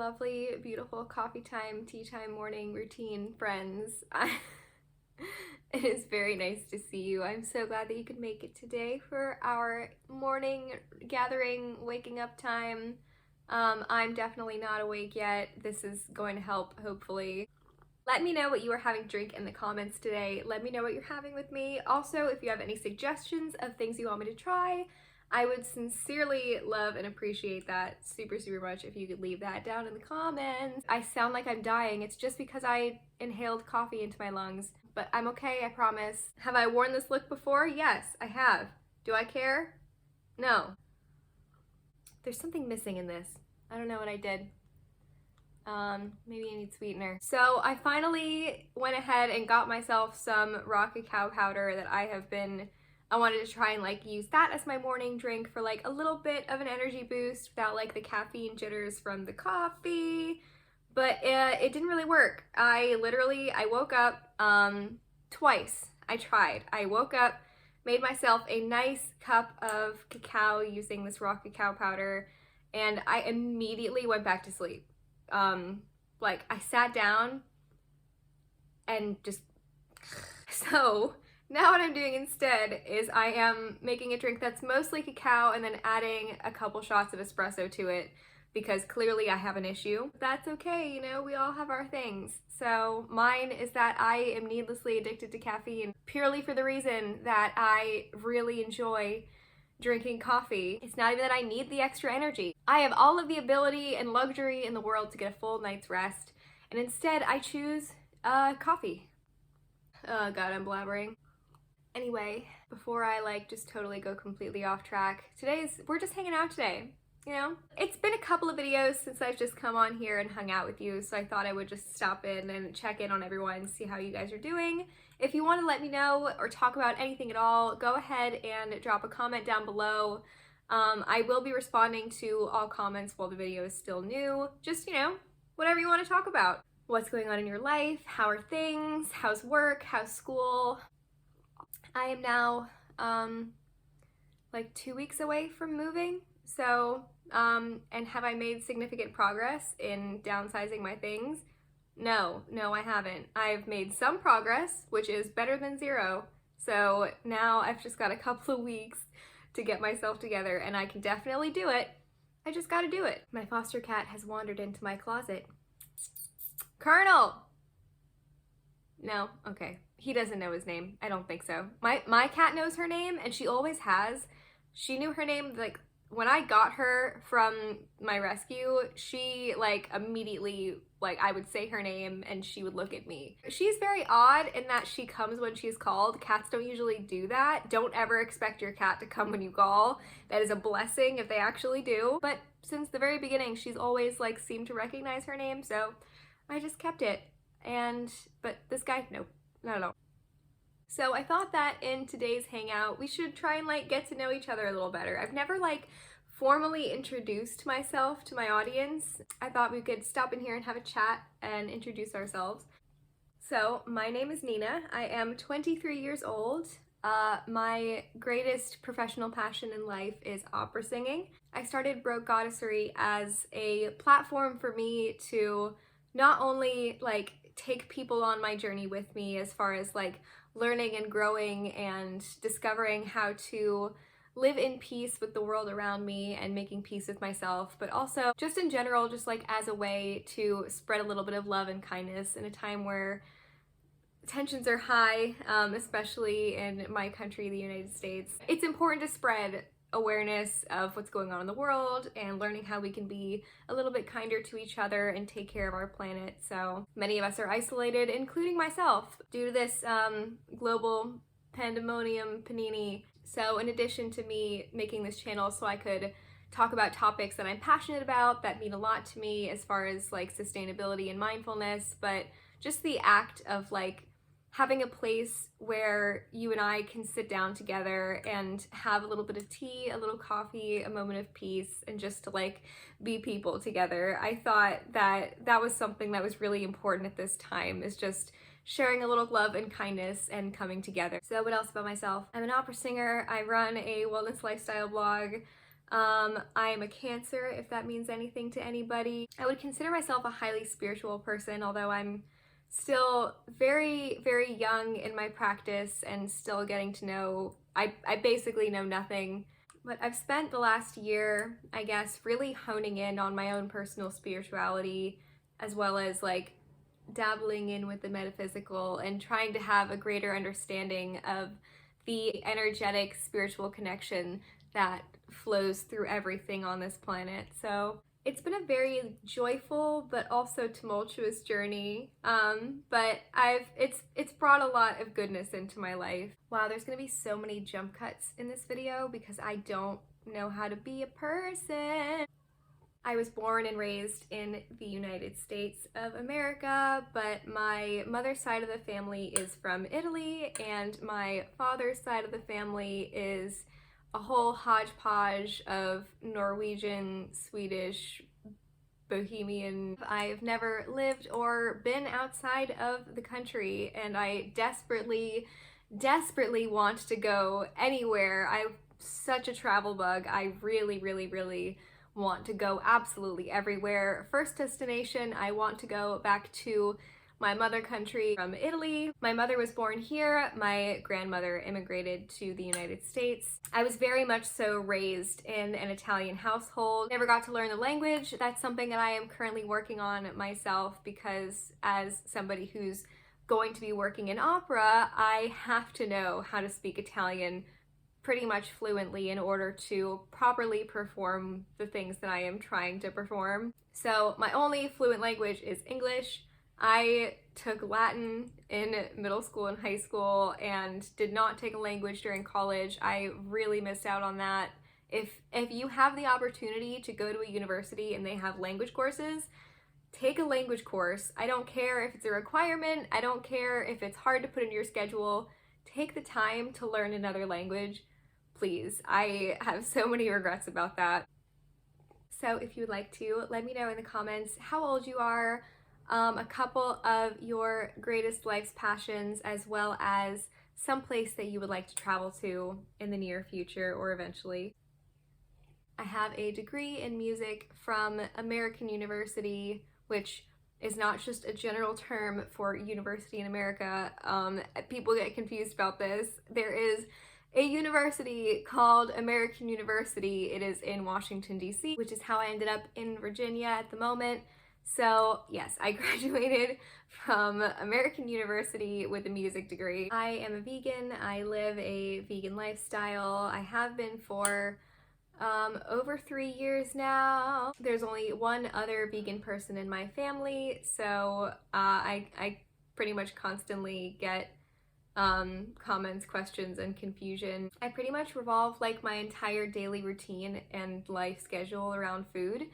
lovely, beautiful coffee time, tea time, morning routine friends. It is very nice to see you. I'm so glad that you could make it today for our morning gathering, waking up time. I'm definitely not awake yet. This is going to help, hopefully. Let me know what you are having to drink in the comments today. Let me know what you're having with me. Also, if you have any suggestions of things you want me to try, I would sincerely love and appreciate that super much if you could leave that down in the comments. I sound like I'm dying. It's just because I inhaled coffee into my lungs, but I'm okay, I promise. Have I worn this look before? Yes, I have. Do I care? No. There's something missing in this. I don't know what I did. Maybe I need sweetener. So I finally went ahead and got myself some raw cacao powder that I wanted to try and like use that as my morning drink for like a little bit of an energy boost without like the caffeine jitters from the coffee, but it didn't really work. I woke up twice. I tried. I woke up, made myself a nice cup of cacao using this raw cacao powder, and I immediately went back to sleep. Like I sat down and just so now what I'm doing instead is I am making a drink that's mostly cacao and then adding a couple shots of espresso to it because clearly I have an issue. That's okay, you know, we all have our things. So mine is that I am needlessly addicted to caffeine purely for the reason that I really enjoy drinking coffee. It's not even that I need the extra energy. I have all of the ability and luxury in the world to get a full night's rest, and instead I choose coffee. Oh god, I'm blabbering. Anyway, before I like just totally go completely off track, we're just hanging out today, you know? It's been a couple of videos since I've just come on here and hung out with you, so I thought I would just stop in and check in on everyone, see how you guys are doing. If you want to let me know or talk about anything at all, go ahead and drop a comment down below. I will be responding to all comments while the video is still new. Just, you know, whatever you want to talk about. What's going on in your life? How are things? How's work? How's school? I am now like 2 weeks away from moving, so and have I made significant progress in downsizing my things? No, I haven't. I've made some progress, which is better than zero. So now I've just got a couple of weeks to get myself together, and I can definitely do it. I just gotta do it. My foster cat has wandered into my closet. Colonel! No, okay. He doesn't know his name. I don't think so. My cat knows her name, and she always has. She knew her name, like, when I got her from my rescue, she like immediately, like I would say her name and she would look at me. She's very odd in that she comes when she's called. Cats don't usually do that. Don't ever expect your cat to come when you call. That is a blessing if they actually do. But since the very beginning, she's always like seemed to recognize her name, so I just kept it. But this guy, nope, not at all. So I thought that in today's hangout, we should try and like get to know each other a little better. I've never like formally introduced myself to my audience. I thought we could stop in here and have a chat and introduce ourselves. So my name is Nina. I am 23 years old. My greatest professional passion in life is opera singing. I started Goddessery as a platform for me to not only like take people on my journey with me as far as like learning and growing and discovering how to live in peace with the world around me and making peace with myself, but also just in general, just like as a way to spread a little bit of love and kindness in a time where tensions are high, especially in my country, the United States. It's important to spread awareness of what's going on in the world and learning how we can be a little bit kinder to each other and take care of our planet. So many of us are isolated, including myself, due to this global pandemonium panini. So in addition to me making this channel so I could talk about topics that I'm passionate about that mean a lot to me as far as like sustainability and mindfulness, but just the act of like having a place where you and I can sit down together and have a little bit of tea, a little coffee, a moment of peace, and just to like be people together. I thought that that was something that was really important at this time, is just sharing a little love and kindness and coming together. So what else about myself? I'm an opera singer. I run a wellness lifestyle blog. I am a Cancer, if that means anything to anybody. I would consider myself a highly spiritual person, although I'm still very, very young in my practice and still getting to know, I basically know nothing. But I've spent the last year, I guess, really honing in on my own personal spirituality, as well as like dabbling in with the metaphysical and trying to have a greater understanding of the energetic spiritual connection that flows through everything on this planet. So it's been a very joyful but also tumultuous journey. But it's brought a lot of goodness into my life. Wow, there's gonna be so many jump cuts in this video because I don't know how to be a person. I was born and raised in the United States of America, but my mother's side of the family is from Italy, and my father's side of the family is a whole hodgepodge of Norwegian, Swedish, Bohemian. I've never lived or been outside of the country, and I desperately, desperately want to go anywhere. I'm such a travel bug. I really, really, really want to go absolutely everywhere. First destination, I want to go back to my mother country from Italy. My mother was born here. My grandmother immigrated to the United States. I was very much so raised in an Italian household. Never got to learn the language. That's something that I am currently working on myself, because as somebody who's going to be working in opera, I have to know how to speak Italian pretty much fluently in order to properly perform the things that I am trying to perform. So my only fluent language is English. I took Latin in middle school and high school and did not take a language during college. I really missed out on that. If you have the opportunity to go to a university and they have language courses, take a language course. I don't care if it's a requirement. I don't care if it's hard to put into your schedule. Take the time to learn another language. Please. I have so many regrets about that. So if you would like to, let me know in the comments how old you are, a couple of your greatest life's passions, as well as some place that you would like to travel to in the near future or eventually. I have a degree in music from American University, which is not just a general term for university in America. People get confused about this. There is a university called American University. It is in Washington, D.C., which is how I ended up in Virginia at the moment. So yes, I graduated from American University with a music degree. I am a vegan. I live a vegan lifestyle. I have been for over 3 years now. There's only one other vegan person in my family, so I pretty much constantly get comments, questions, and confusion. I pretty much revolve like my entire daily routine and life schedule around food.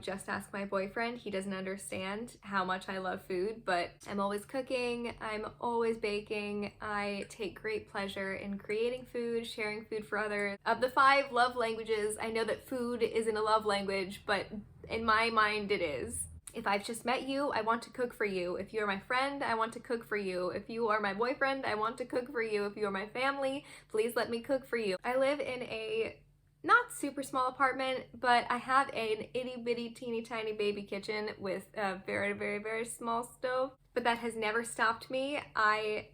Just ask my boyfriend. He doesn't understand how much I love food, but I'm always cooking, I'm always baking. I take great pleasure in creating food, sharing food for others. Of the 5 love languages, I know that food isn't a love language, but in my mind it is. If I've just met you, I want to cook for you. If you're my friend, I want to cook for you. If you are my boyfriend, I want to cook for you. If you are my family, please let me cook for you. I live in a not super small apartment, but I have an itty bitty teeny tiny baby kitchen with a very, very, very small stove. But that has never stopped me. My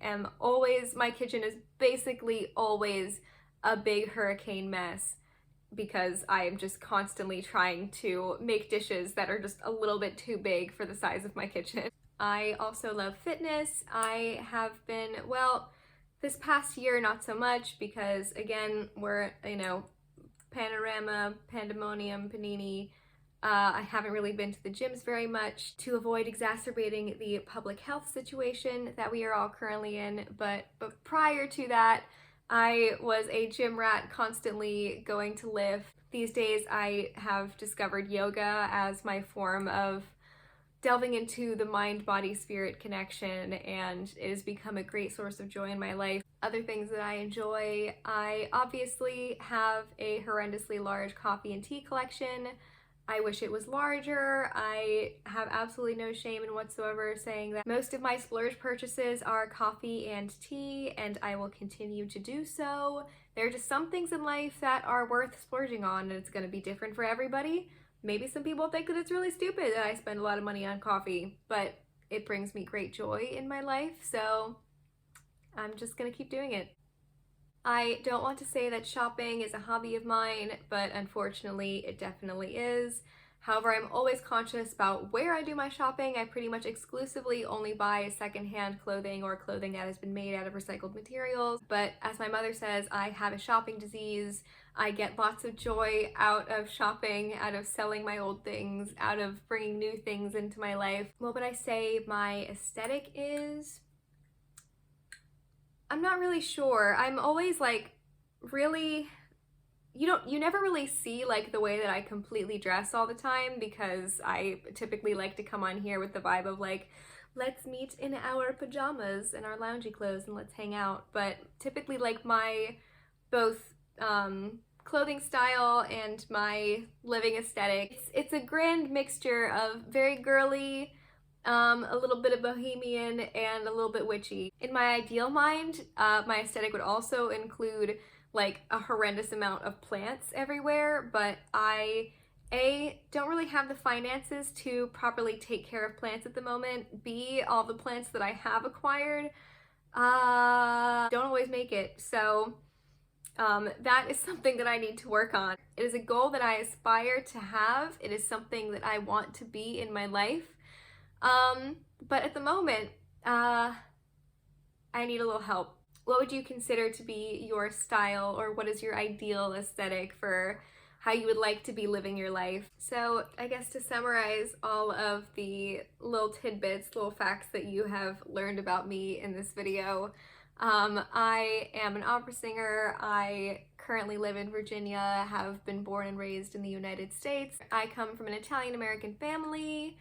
kitchen is basically always a big hurricane mess, because I am just constantly trying to make dishes that are just a little bit too big for the size of my kitchen. I also love fitness. I have been, well, this past year not so much, because again, we're, panorama, pandemonium, panini. I haven't really been to the gyms very much to avoid exacerbating the public health situation that we are all currently in, but prior to that, I was a gym rat, constantly going to lift. These days I have discovered yoga as my form of delving into the mind-body-spirit connection, and it has become a great source of joy in my life. Other things that I enjoy, I obviously have a horrendously large coffee and tea collection. I wish it was larger. I have absolutely no shame in whatsoever saying that most of my splurge purchases are coffee and tea, and I will continue to do so There are just some things in life that are worth splurging on, and it's going to be different for everybody. Maybe some people think that it's really stupid that I spend a lot of money on coffee, but it brings me great joy in my life, so I'm just going to keep doing it. I don't want to say that shopping is a hobby of mine, but unfortunately it definitely is. However, I'm always conscious about where I do my shopping. I pretty much exclusively only buy secondhand clothing or clothing that has been made out of recycled materials. But as my mother says, I have a shopping disease. I get lots of joy out of shopping, out of selling my old things, out of bringing new things into my life. What would I say my aesthetic is? I'm not really sure. I'm always like really, you never really see like the way that I completely dress all the time, because I typically like to come on here with the vibe of like, let's meet in our pajamas and our loungy clothes and let's hang out. But typically like my both clothing style and my living aesthetic, it's a grand mixture of very girly, a little bit of bohemian, and a little bit witchy. In my ideal mind, my aesthetic would also include like a horrendous amount of plants everywhere, but I don't really have the finances to properly take care of plants at the moment. B, all the plants that I have acquired don't always make it, so that is something that I need to work on. It is a goal that I aspire to have. It is something that I want to be in my life. But at the moment, I need a little help. What would you consider to be your style, or what is your ideal aesthetic for how you would like to be living your life? So I guess to summarize all of the little tidbits, little facts that you have learned about me in this video, I am an opera singer. I currently live in Virginia, have been born and raised in the United States. I come from an Italian-American family.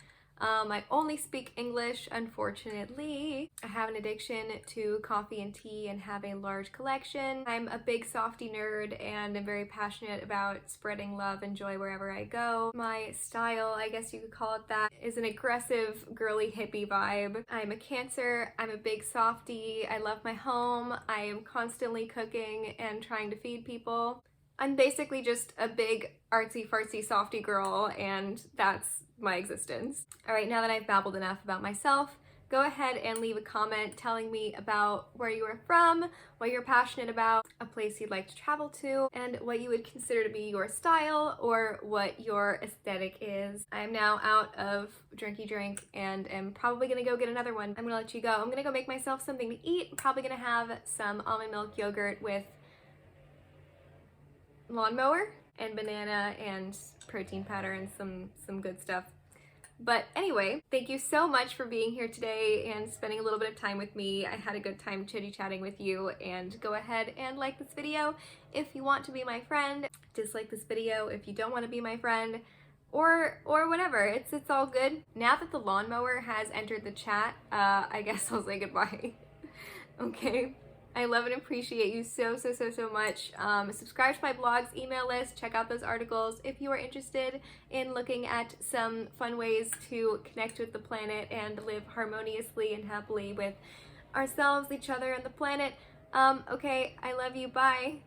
I only speak English, unfortunately. I have an addiction to coffee and tea and have a large collection. I'm a big softy nerd and I'm very passionate about spreading love and joy wherever I go. My style, I guess you could call it that, is an aggressive, girly, hippie vibe. I'm a Cancer. I'm a big softy. I love my home. I am constantly cooking and trying to feed people. I'm basically just a big artsy-fartsy softy girl, and that's my existence. All right, now that I've babbled enough about myself, go ahead and leave a comment telling me about where you are from, what you're passionate about, a place you'd like to travel to, and what you would consider to be your style or what your aesthetic is. I'm now out of drinky drink and am probably gonna go get another one. I'm gonna let you go. I'm gonna go make myself something to eat. I'm probably gonna have some almond milk yogurt with lawnmower and banana and protein powder and some good stuff. But anyway, thank you so much for being here today and spending a little bit of time with me. I had a good time chitty-chatting with you, and go ahead and like this video if you want to be my friend. Dislike this video if you don't want to be my friend, or whatever. It's all good. Now that the lawnmower has entered the chat, I guess I'll say goodbye. Okay? I love and appreciate you so much. Subscribe to my blog's email list. Check out those articles if you are interested in looking at some fun ways to connect with the planet and live harmoniously and happily with ourselves, each other, and the planet. Okay, I love you. Bye.